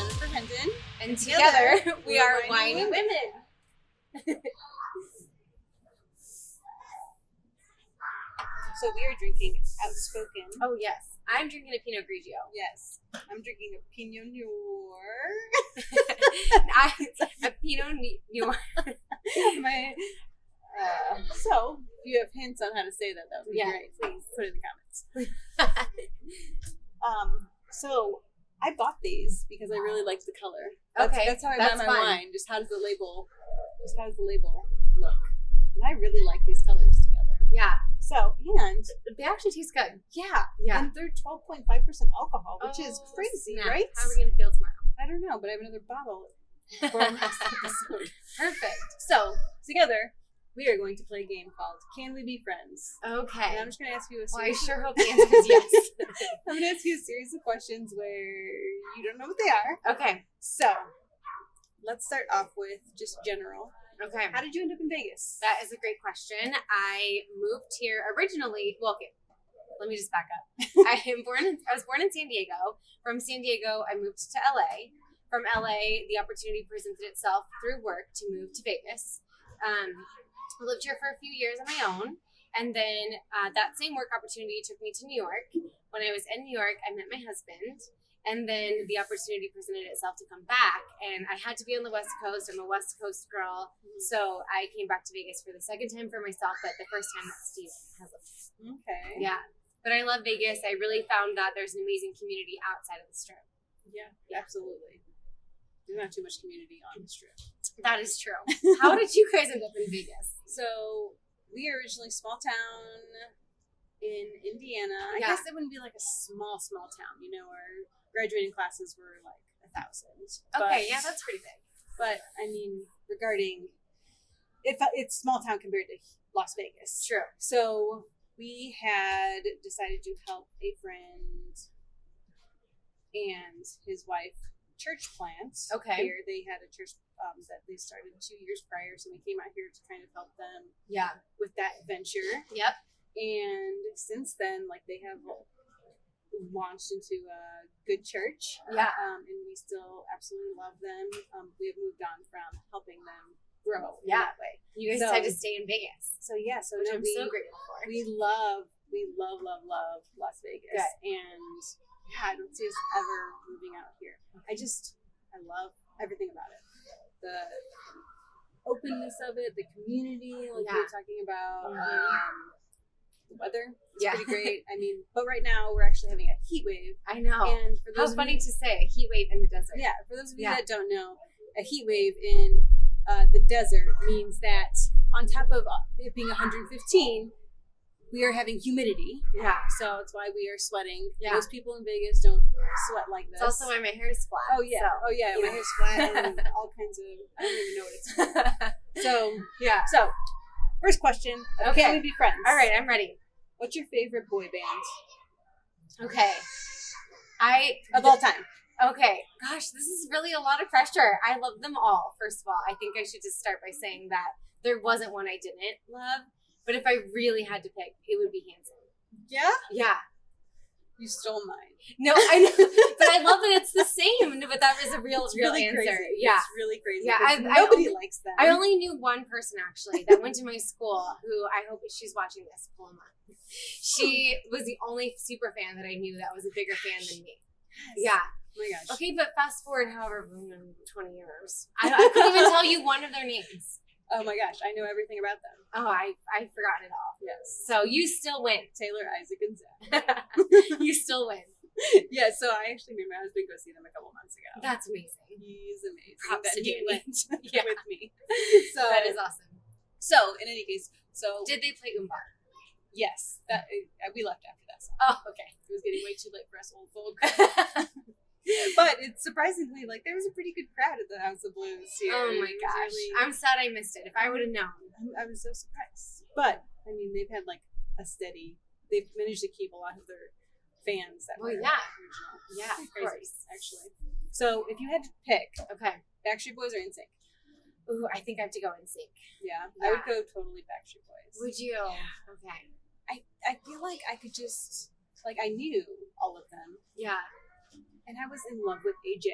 Jennifer Hendon. And together we are Winey Women. So we are drinking Outspoken. Oh, yes. I'm drinking a Pinot Grigio. Yes. I'm drinking a Pinot Noir. A Pinot Noir. So, if you have hints on how to say that would be great. Please put it in the comments. So I bought these because I really liked the color. That's how I got my wine. Just how does the label look? And I really like these colors together. Yeah. So, and they actually taste good. Yeah. And they're 12.5% alcohol, which is crazy, right? How are we going to feel tomorrow? I don't know, but I have another bottle for our next episode. Perfect. So, together, we are going to play a game called Can We Be Friends? Okay. And I'm just going to ask you a series. series. I sure hope the answer is yes. I'm going to ask you a series of questions where you don't know what they are. Okay. So, let's start off with just general. Okay. How did you end up in Vegas? That is a great question. I moved here originally. Well, okay. Let me just back up. I was born in San Diego. From San Diego, I moved to LA. From LA, the opportunity presented itself through work to move to Vegas. I lived here for a few years on my own. And then that same work opportunity took me to New York. When I was in New York, I met my husband. And then the opportunity presented itself to come back. And I had to be on the West Coast. I'm a West Coast girl. Mm-hmm. So I came back to Vegas for the second time for myself, but the first time that Steve has lived. Okay. Yeah. But I love Vegas. I really found that there's an amazing community outside of the Strip. Yeah, absolutely. There's not too much community on the Strip. That is true. How did you guys end up in Vegas? So we are originally small town in Indiana. I Yeah. guess it wouldn't be like a small town. You know, our graduating classes were like 1,000. Okay, yeah, that's pretty big. But I mean, regarding it's small town compared to Las Vegas. True. So we had decided to help a friend and his wife church plant. Okay. Here they had a church that they started 2 years prior, so we came out here to kind of help them. Yeah. With that venture. Yep. And since then, like they have launched into a good church. Yeah. And we still absolutely love them. We have moved on from helping them grow in Yeah. that way. You guys decided to stay in Vegas. So yeah, so which no, I'm so grateful for. We love Las Vegas. Good. And yeah, I don't see us ever moving out here. I love everything about it. The openness of it, the community, like we were talking about. The weather is pretty great. I mean, but right now we're actually having a heat wave. I know. And for those funny to say, a heat wave in the desert. Yeah, for those of you that don't know, a heat wave in the desert means that on top of it being 115, we are having humidity. Yeah. So it's why we are sweating. Yeah. Most people in Vegas don't sweat like this. It's also why my hair is flat. Oh yeah. So, my hair's flat and all kinds of, I don't even know what it's called. So yeah. So first question. Okay. Can we be friends? All right, I'm ready. What's your favorite boy band? Okay. Of all time. Okay. Gosh, this is really a lot of pressure. I love them all. First of all, I think I should just start by saying that there wasn't one I didn't love. But if I really had to pick, it would be Hanson. Yeah? Yeah. You stole mine. No, I know. But I love that it's the same. But that was a real really answer. Crazy. Yeah. It's really crazy. Yeah. Nobody likes them. I only knew one person, actually, that went to my school who I hope she's watching this. Paloma. She was the only super fan that I knew that was a bigger fan than me. Yeah. Oh my gosh. Okay, but fast forward however 20 years. I couldn't even tell you one of their names. Oh my gosh, I know everything about them. Oh, I forgot it all. Yes. So you still win. Taylor, Isaac, and Zach. You still win. Yeah, so I actually made my husband go see them a couple months ago. That's amazing. He's amazing. Props to he Danny. went with me. So that is awesome. So in any case, did they play Oompa? Yes, that we left after that song. Oh, okay. It was getting way too late for us old folk. But it's surprisingly, like, there was a pretty good crowd at the House of Blues here. Oh my gosh. I'm sad I missed it. If I would have known. I was so surprised. But, I mean, they've had, like, they've managed to keep a lot of their fans that were original. Yeah, of crazy, course. actually. So, if you had to pick, okay, Backstreet Boys or NSYNC? Ooh, I think I have to go NSYNC. Yeah, I would go totally Backstreet Boys. Would you? Yeah. Okay. I feel like I could just, like, I knew all of them. Yeah. And I was in love with AJ,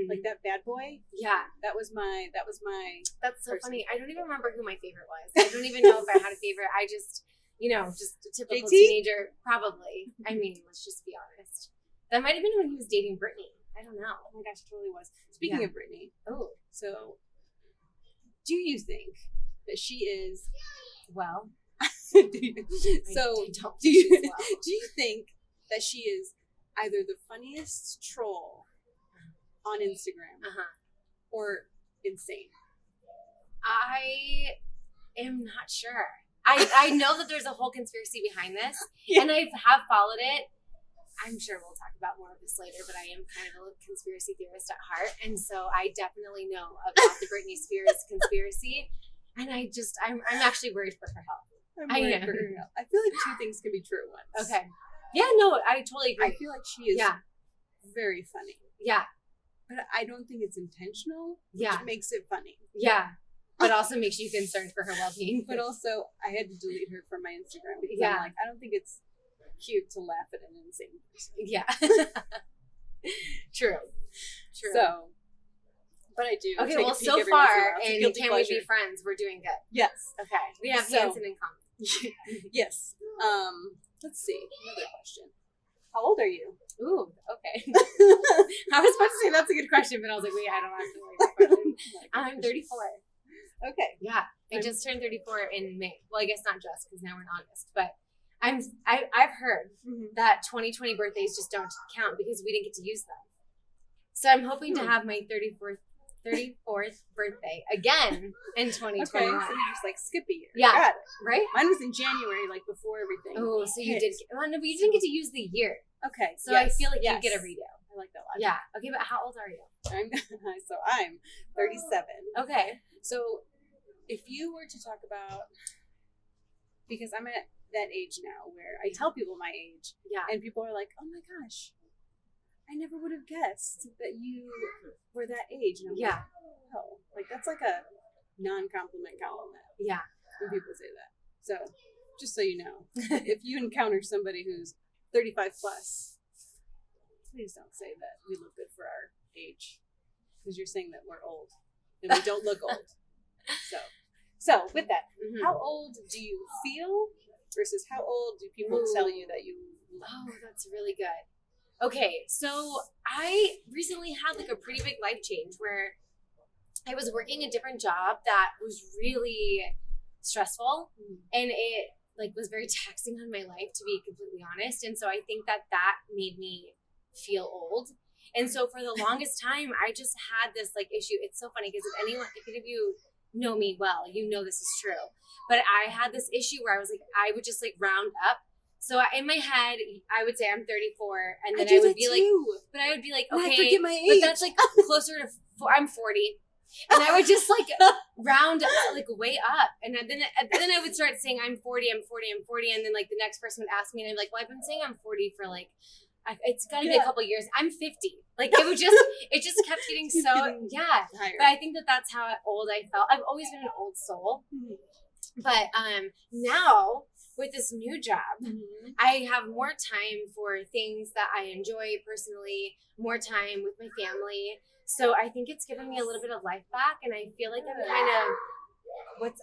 like that bad boy. Yeah, that was my. That's so person. funny. I don't even remember who my favorite was. I don't even know if I had a favorite. I just, just a typical JT? teenager, probably. I mean, let's just be honest. That might have been when he was dating Brittany. I don't know. Oh my gosh, it totally was. Speaking of Brittany, so do you think that she is well? do you think that she is either the funniest troll on Instagram or insane? I am not sure. I know that there's a whole conspiracy behind this, and I have followed it. I'm sure we'll talk about more of this later, but I am kind of a conspiracy theorist at heart, and so I definitely know about the Britney Spears conspiracy, and I'm actually worried for her health. I feel like two things can be true at once. Okay. Yeah, no, I totally agree. I feel like she is very funny. Yeah. But I don't think it's intentional, which makes it funny. Yeah. But also makes you concerned for her well-being. But also, I had to delete her from my Instagram because I'm like, I don't think it's cute to laugh at an insane person. Yeah. True. So, but I do. Okay, well, so far in Can We Be Friends, we're doing good. Yes. Okay. We have Hanson in common. Yes. Let's see. Another question. How old are you? Ooh, okay. I was about to say that's a good question, but I was like, wait, I don't actually like that question. I'm 34. Okay. Yeah. I just turned 34 in May. Well, I guess not just because now we're in August, but I've heard that 2020 birthdays just don't count because we didn't get to use them. So I'm hoping to have my 34th birthday again in 2021. Okay, so you just like skip a year. Yeah. Got it. Right? Mine was in January, like before everything. Oh, so you did. Well, no, but you didn't get to use the year. Okay. So I feel like you get a redo. I like that a lot. Yeah. Okay, but how old are you? I'm 37. Okay. So if you were to talk about, because I'm at that age now where I tell people my age, and people are like, "Oh my gosh, I never would have guessed that you were that age." And I'm like, oh, like that's like a non-compliment compliment. Yeah. When people say that. So just so you know, if you encounter somebody who's 35 plus, please don't say that we look good for our age, because you're saying that we're old and we don't look old. So with that, how old do you feel versus how old do people tell you that you look? Oh, that's really good. Okay, so I recently had like a pretty big life change where I was working a different job that was really stressful, and it was very taxing on my life, to be completely honest. And so I think that made me feel old. And so for the longest time, I just had this issue. It's so funny because if any of you know me well, you know this is true. But I had this issue where I would just round up. So in my head, I would say I'm 34, and then I would be but I would be like, okay, I forget my age. But that's closer to I'm 40. And I would just round way up. And then I would start saying I'm 40. And then the next person would ask me, and I'm like, well, I've been saying I'm 40 for it's got to be a couple years. I'm 50. It just kept getting so, higher. But I think that's how old I felt. I've always been an old soul. But now with this new job, I have more time for things that I enjoy personally, more time with my family. So I think it's given me a little bit of life back, and I feel like I'm kind of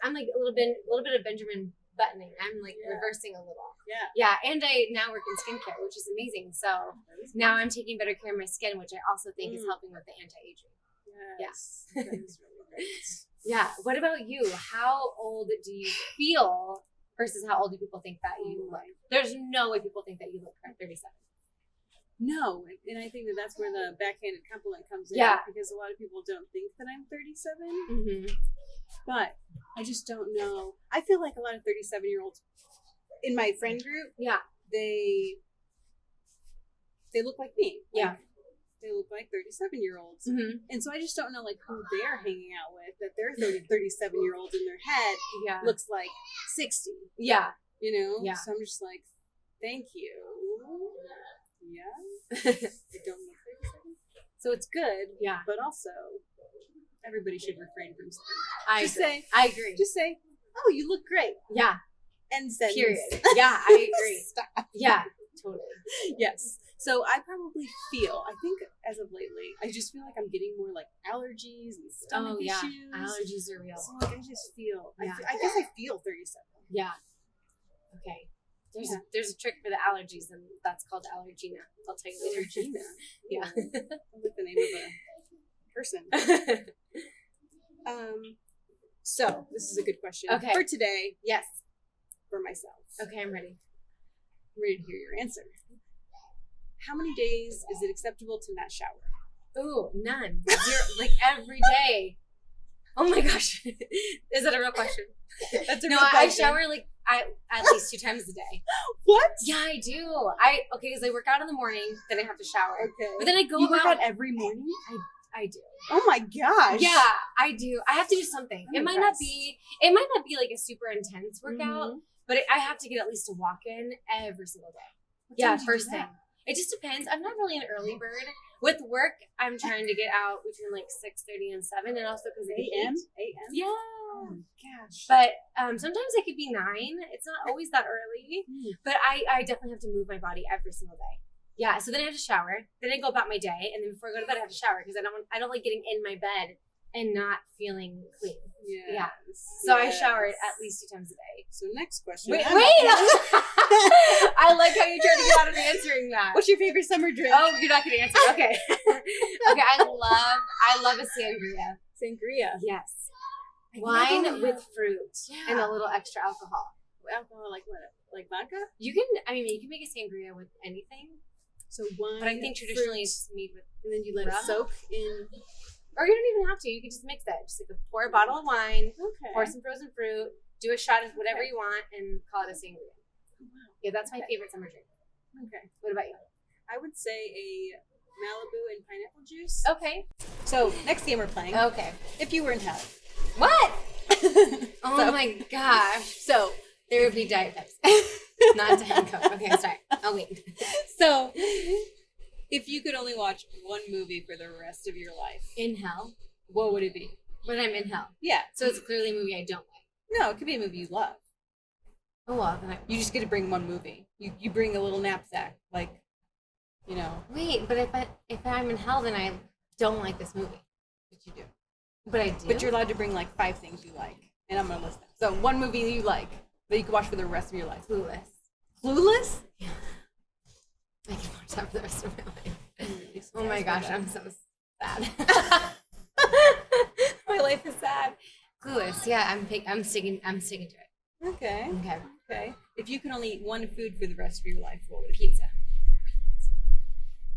I'm a little bit of Benjamin Buttoning. I'm reversing a little. Yeah. And I now work in skincare, which is amazing. So now I'm taking better care of my skin, which I also think is helping with the anti-aging. Yes. That is really great. Yeah. What about you? How old do you feel versus how old do people think that you look? There's no way people think that you look 37. No, and I think that's where the backhanded compliment comes in. Because a lot of people don't think that I'm 37. But I just don't know. I feel like a lot of 37-year-olds in my friend group, they look like me. They look like 37-year-olds. And so I just don't know who they're hanging out with, that their 37-year-old in their head looks like 60. Yeah. You know? Yeah. So I'm just like, thank you. Yeah. I don't look 37. So it's good. Yeah. But also, everybody should refrain from saying. I agree. Just say, oh, you look great. Yeah. End sentence. Period. Yeah, I agree. Stop. Yeah, totally. Yes. So I probably feel, I think as of lately, I just feel like I'm getting more like allergies and stomach issues. Allergies are real. So like I just feel, Yeah. I guess I feel 37. Yeah. Okay. There's a trick for the allergies, and that's called Allergena. I'll tell you later. Allergena. Yeah. Sounds like the name of a person. So this is a good question. Okay. For today, Yes. for myself. Okay, I'm ready. I'm ready to hear your answer. How many days is it acceptable to not shower? Ooh, none. Like every day. Oh my gosh. Is that a real question? That's a No, real I question. shower at least 2 times a day. What? Yeah, I do. Because I work out in the morning, then I have to shower. Okay. But then I go You work about out every morning? I do. Oh my gosh. Yeah, I do. I have to do something. I'm It might not be like a super intense workout, but I have to get at least a walk in every single day. What time do you do first thing. that? It just depends. I'm not really an early bird. With work, I'm trying to get out between like 6:30 and 7, and also because of the A.M.? heat. A.M.? Yeah. Oh my gosh. But sometimes it could be 9. It's not always that early. But I definitely have to move my body every single day. Yeah. So then I have to shower. Then I go about my day, and then before I go to bed, I have to shower because I don't like getting in my bed and not feeling clean. Yes. Yeah. So I shower at least 2 times a day. So next question. Wait! I'm not- I like how you tried to get out of answering that. What's your favorite summer drink? Oh, you're not gonna answer. Okay. Okay. I love a sangria. Sangria. Yes. I've Wine never- with fruit and Yeah. a little extra alcohol. Alcohol, like what? Like vodka? You can make a sangria with anything, So wine. but I think traditionally fruit, it's made with, and then you let rum. it soak in. or you don't even have to. You can just mix that. Just like pour a bottle of wine, Okay. pour some frozen fruit, do a shot of whatever you want, and call it a sangria. Wow. Yeah, that's my favorite summer drink. Okay. What about you? I would say a Malibu and pineapple juice. Okay. So next game we're playing. Okay. If you were in hell. What? Oh So- my gosh. So There would be Diet Pepsi. Not Diet Coke. Okay, sorry. I'll wait. So, if you could only watch one movie for the rest of your life, In hell? what would it be? When I'm in hell. Yeah. So it's clearly a movie I don't like. No, it could be a movie you love. Oh, well, then You just get to bring one movie. You bring a little knapsack, like, you know. Wait, but if I'm in hell, then I don't like this movie. What you do. But I do. But you're allowed to bring like 5 things you like, and I'm gonna list them. So one movie you like that you can watch for the rest of your life. Clueless. Clueless? Yeah. I can watch that for the rest of my life. Oh Yeah, my it's gosh, bad. I'm so sad. My life is sad. Clueless. Yeah, I'm sticking to it. Okay. Okay. Okay. If you could only eat one food for the rest of your life, what would it be? Pizza.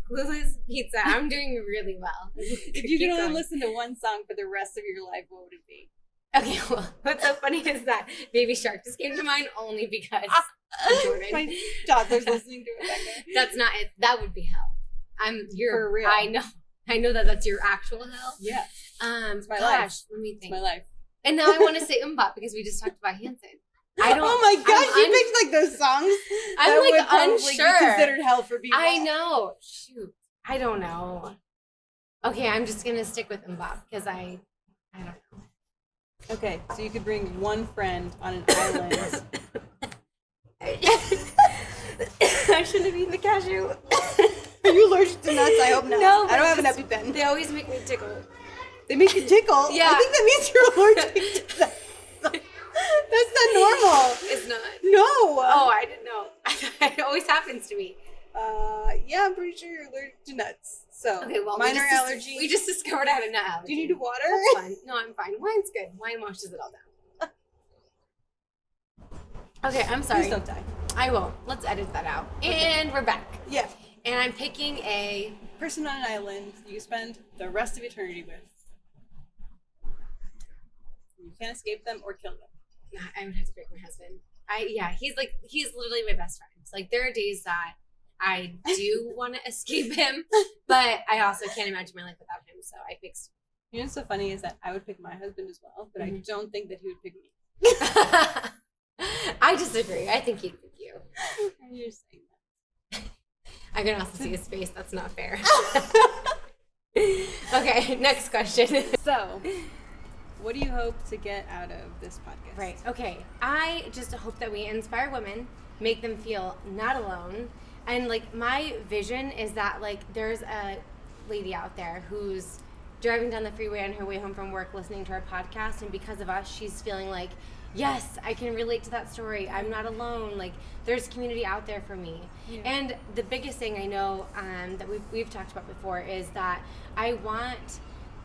Clueless pizza. I'm doing really well. If you Keep could only going. listen to one song for the rest of your life, what would it be? Okay, well, what's so funny is that Baby Shark just came to mind only because Jordan. My toddler's listening to it back there. That's not it. That would be hell. For real. I know that that's your actual hell. Yeah, It's my gosh, life. let me it's think. my life. And now I want to say Umbop because we just talked about Hanson. I don't. Oh my gosh, I'm you picked like those songs. I'm that like would probably unsure. Be considered hell for people. I know. Shoot, I don't know. Okay, I'm just gonna stick with Umbop because I don't know. Okay, so you could bring one friend on an island. I shouldn't have eaten the cashew. Are you allergic to nuts? I hope not. No, I don't have an just- EpiPen. They always make me tickle. They make you tickle. Yeah. I think that means you're allergic to that. That's not normal. It's not. No. Oh, I didn't know. It always happens to me. Yeah, I'm pretty sure you're allergic to nuts. So, Okay, well, minor we just, allergy. We just discovered I had a nut allergy. Do you need water? That's fine. No, I'm fine. Wine's good. Wine washes it all down. Okay, I'm sorry. Please don't die. I won't. Let's edit that out. And we're back. Yeah. And I'm picking a. Person on an island you spend the rest of eternity with. You can't escape them or kill them. Nah, I would have to pick my husband. He's literally my best friend. Like there are days that I do want to escape him, but I also can't imagine my life without him. So I picked. You know what's so funny is that I would pick my husband as well, but I don't think that he would pick me. I disagree. I think he'd pick you. You're saying that. I can also see his face. That's not fair. Okay, next question. So, what do you hope to get out of this podcast? Right. Okay. I just hope that we inspire women, make them feel not alone, And, like, my vision is that, like, there's a lady out there who's driving down the freeway on her way home from work listening to our podcast, and because of us, she's feeling like, yes, I can relate to that story. I'm not alone. Like, there's community out there for me. Yeah. And the biggest thing I know that we've talked about before is that I want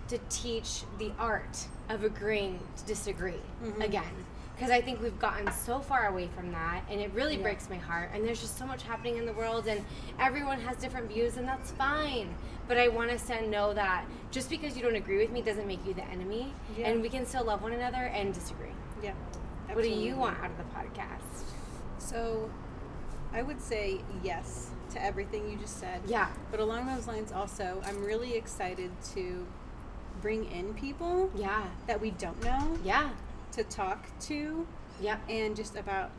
to teach the art of agreeing to disagree again. Because I think we've gotten so far away from that, and it really breaks my heart. And there's just so much happening in the world, and everyone has different views, and that's fine. But I want us to know that just because you don't agree with me doesn't make you the enemy, and we can still love one another and disagree. Yeah. Absolutely. What do you want out of the podcast? So, I would say yes to everything you just said. Yeah. But along those lines also, I'm really excited to bring in people that we don't know. Yeah. To talk to, and just about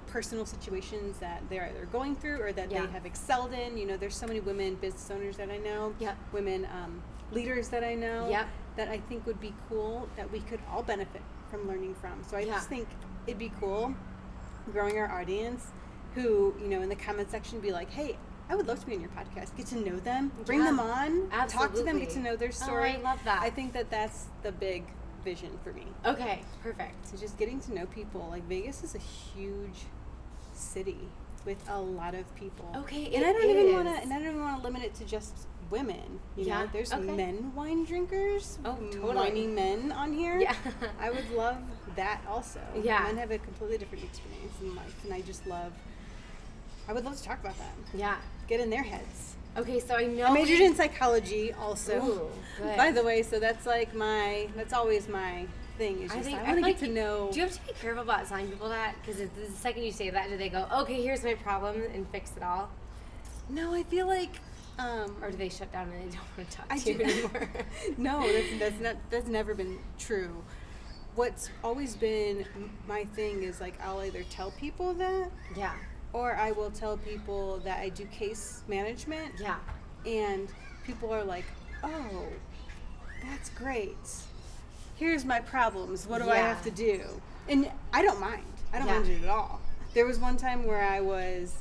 personal situations that they're either going through or that they have excelled in. You know, there's so many women business owners that I know, women leaders that I know, that I think would be cool that we could all benefit from learning from. So I just think it'd be cool growing our audience who, you know, in the comment section be like, hey, I would love to be on your podcast. Get to know them, bring them on, talk to them, get to know their story. Oh, I love that. I think that that's the big vision for me. Okay, perfect. So just getting to know people. Like, Vegas is a huge city with a lot of people. Okay, and I don't even want to limit it to just women. You know, there's men wine drinkers. Oh, totally. Whiny men on here. Yeah. I would love that also. Yeah. Men have a completely different experience in life, and I would love to talk about that. Yeah. Get in their heads. Okay, so I know I majored in psychology also. Ooh, good. By the way, so that's like that's always my thing. Is just I want to get to know. Do you have to be careful about telling people that? Because the second you say that, do they go, okay, here's my problem and fix it all? No, I feel like. Or do they shut down and they don't want to talk to you anymore? No, that's never been true. What's always been my thing is like I'll either tell people that. Yeah. Or I will tell people that I do case management. Yeah. And people are like, oh, that's great. Here's my problems. What do I have to do? And I don't mind. I don't mind it at all. There was one time where I was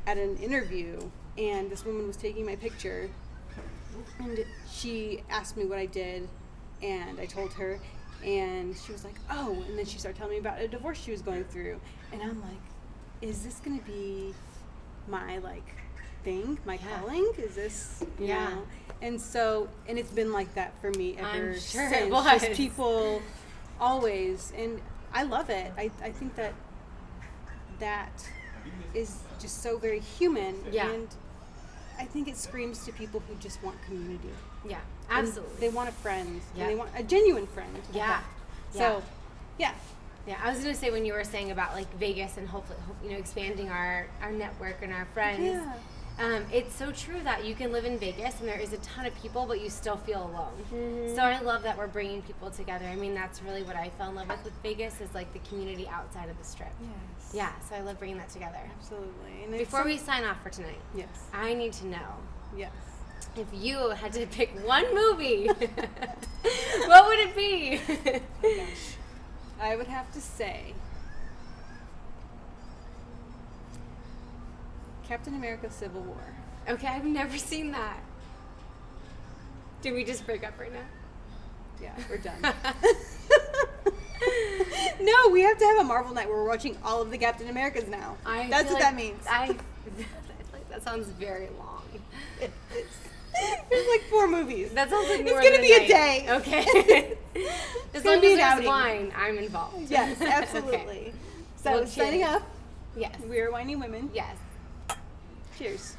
at an interview and this woman was taking my picture and she asked me what I did and I told her and she was like, oh, and then she started telling me about a divorce she was going through. And I'm like, is this going to be my, thing, my calling? Is this, you know? And so, and it's been like that for me ever I'm sure since. it was. Just people always, and I love it. I think that is just so very human. Yeah. And I think it screams to people who just want community. Yeah, absolutely. And they want a friend. Yeah. And they want a genuine friend. Yeah. So, yeah. Yeah, I was going to say when you were saying about Vegas and hopefully expanding our network and our friends. Yeah. It's so true that you can live in Vegas and there is a ton of people, but you still feel alone. Mm-hmm. So I love that we're bringing people together. I mean, that's really what I fell in love with Vegas is the community outside of the Strip. Yes. Yeah, so I love bringing that together. Absolutely. And before we sign off for tonight, I need to know. Yes. If you had to pick one movie, what would it be? Oh gosh. I would have to say Captain America Civil War. Okay, I've never seen that. Did we just break up right now? Yeah, we're done. No, we have to have a Marvel night where we're watching all of the Captain Americas now. That's what that means. I feel like that sounds very long. There's 4 movies. That sounds like more It's gonna than be a day. Okay. As long as there's wine, I'm involved. Yes, absolutely. Okay. So, signing off. Yes. We're Whiny Women. Yes. Cheers.